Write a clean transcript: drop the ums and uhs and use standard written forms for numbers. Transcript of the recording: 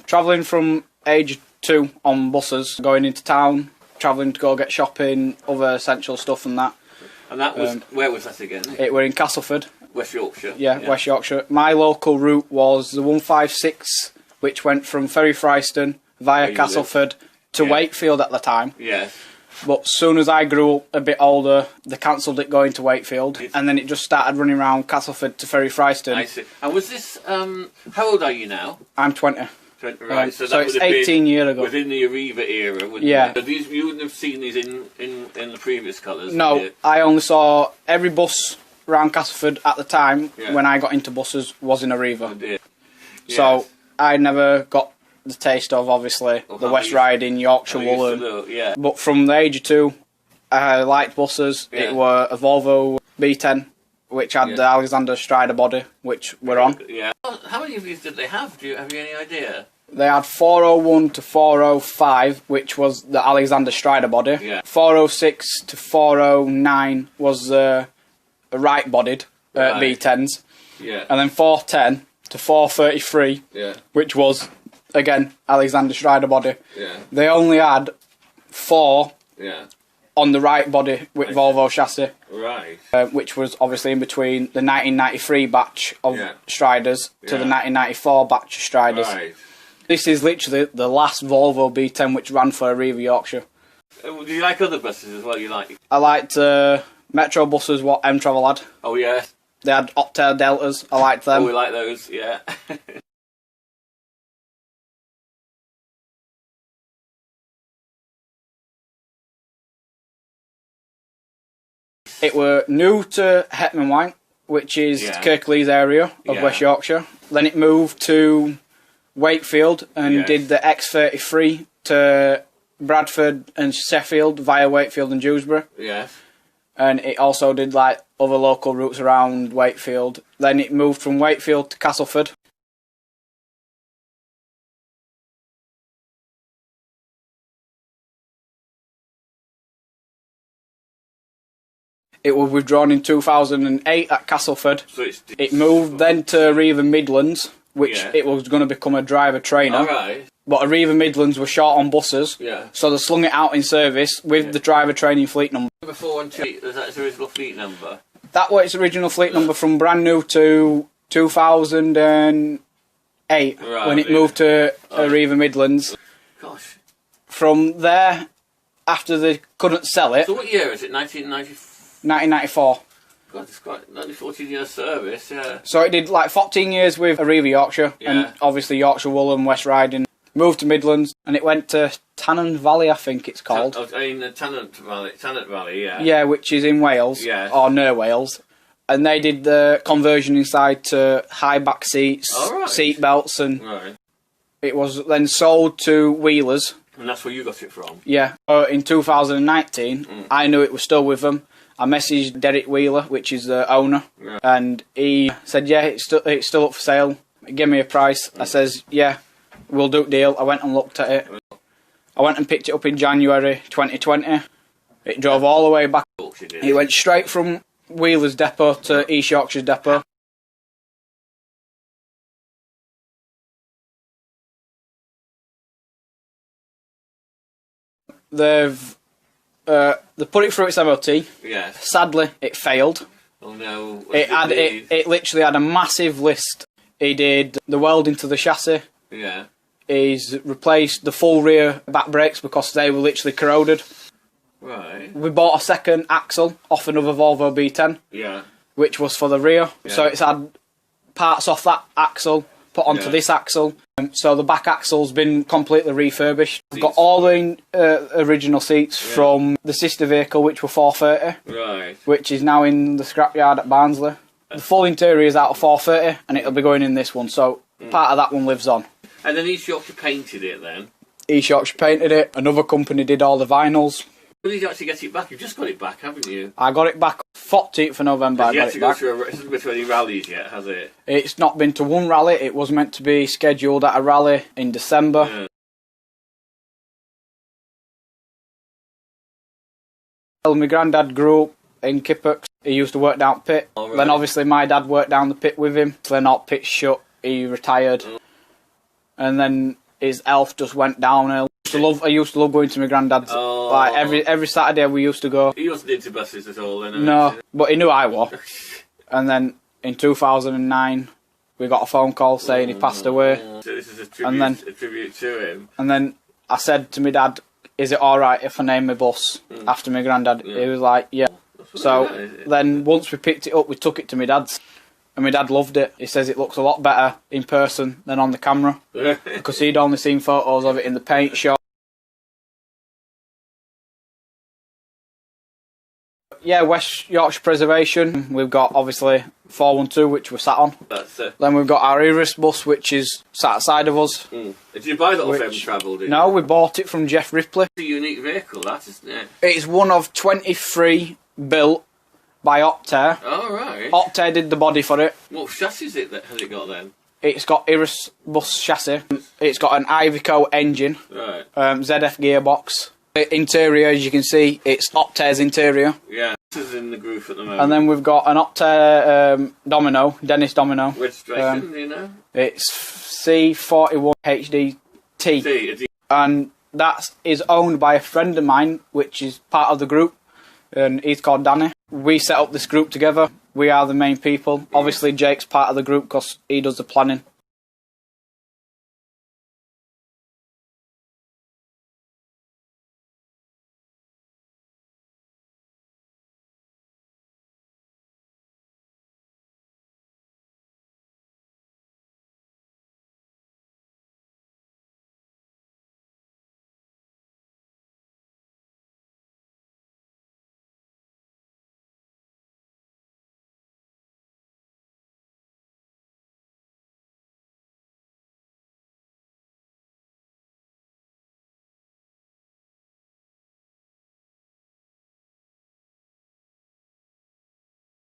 Travelling from age 2 on buses, going into town, travelling to go get shopping, other essential stuff and that. And that was, where was that again? It were in Castleford. West Yorkshire? Yeah, West Yorkshire. My local route was the 156, which went from Ferry Fryston via Castleford to Wakefield at the time. Yes. But as soon as I grew up a bit older, they cancelled it going to Wakefield, and then it just started running around Castleford to Ferry Fryston. I see. And was this, how old are you now? I'm 20. Right, so it's 18 years ago. Within the Arriva era, wouldn't it? So these, you wouldn't have seen these in the previous colours? No, I only saw every bus around Castleford at the time when I got into buses was in Arriva. Oh dear. Yes. So I never got the taste of, obviously, the West Riding, Yorkshire Woolen. But from the age of 2, I liked buses. It were a Volvo B10, which had the Alexander Strider body, which we're on. Yeah. How many of these did they have? Have you any idea? They had 401 to 405, which was the Alexander Strider body. Yeah. 406 to 409 was the right-bodied B10s. Yeah. And then 410 to 433, which was, again, Alexander Strider body. Yeah. They only had 4 on the right body with Volvo chassis. Right. Which was obviously in between the 1993 batch of Striders to the 1994 batch of Striders. Right. This is literally the last Volvo B10 which ran for Arriva Yorkshire. Do you like other buses as well? You like? I liked Metro buses, what M-Travel had. Oh yeah. They had Optail Deltas, I liked them. Oh, we like those, yeah. It were new to Hetman White, which is Kirklees area of West Yorkshire. Then it moved to Wakefield and did the X33 to Bradford and Sheffield via Wakefield and Dewsbury. Yes. And it also did like other local routes around Wakefield. Then it moved from Wakefield to Castleford. It was withdrawn in 2008 at Castleford. So it moved then to Arriva Midlands, which it was going to become a driver trainer. Alright. But Arriva Midlands were short on buses, so they slung it out in service with the driver training fleet number. Number 412, is that its original fleet number? That was its original fleet number from brand new to 2008, when it moved to Arriva Midlands. Gosh. From there, after they couldn't sell it... So what year is it, 1994? 1994. God, it's quite nearly 14 years service, So it did like 14 years with Arriva Yorkshire, and obviously Yorkshire Woolen, West Riding. Moved to Midlands, and it went to Tannon Valley, I think it's called. In the Tannant Valley, yeah. Yeah, which is in Wales, or near Wales. And they did the conversion inside to high back seats, seat belts, and it was then sold to Wheelers. And that's where you got it from? Yeah. In 2019, I knew it was still with them. I messaged Derek Wheeler, which is the owner, and he said, yeah, it's still up for sale. Give me a price. I says, yeah, we'll do a deal. I went and looked at it. I went and picked it up in January 2020. It drove all the way back. It went straight from Wheeler's depot to East Yorkshire's depot. They've they put it through its MOT. Yes. Sadly, it failed. Oh no. It literally had a massive list. He did the welding to the chassis. Yeah. He's replaced the full rear back brakes because they were literally corroded. Right. We bought a second axle off another Volvo B10. Yeah. Which was for the rear. Yeah. So it's had parts off that axle put onto this axle. So the back axle's been completely refurbished. I've got all the original seats from the sister vehicle, which were 430. Right. Which is now in the scrapyard at Barnsley. The full interior is out of 430, and it'll be going in this one. So part of that one lives on. And then East Yorkshire painted it then? East Yorkshire painted it. Another company did all the vinyls. When did you actually get it back? You've just got it back, haven't you? I got it back 14th of November. I got it back. It hasn't been to any rallies yet, has it? It's not been to one rally. It was meant to be scheduled at a rally in December. Yeah. Well, my granddad grew up in Kippox. He used to work down pit. Right. Then obviously my dad worked down the pit with him. Then all pit shut. He retired. And then his health just went downhill. I used to love going to my granddad's. Oh. Like every Saturday we used to go. He wasn't into buses at all then? No, but he knew I was. And then in 2009, we got a phone call saying he passed away. So this is a tribute to him. And then I said to my dad, is it alright if I name my bus after my granddad? He was like, yeah. So then once we picked it up, we took it to my dad's. And my dad loved it. He says it looks a lot better in person than on the camera. Because he'd only seen photos of it in the paint shop. Yeah, West Yorkshire Preservation. We've got, obviously, 412, which we're sat on. That's it. Then we've got our Iris bus, which is sat outside of us. Did you buy that off M-Travel, did you? No, we bought it from Jeff Ripley. It's a unique vehicle, that, isn't it? It's one of 23 built by Optare. Oh, right. Optare did the body for it. What chassis has it got then? It's got Iris bus chassis. It's got an Iveco engine. Right. ZF gearbox. The interior, as you can see, it's Optare's interior. Yeah, this is in the groove at the moment. And then we've got an Optare Domino, Dennis Domino. Registration, do you know? It's C41 HDT. And that is owned by a friend of mine, which is part of the group. And he's called Danny. We set up this group together. We are the main people. Obviously, Jake's part of the group because he does the planning.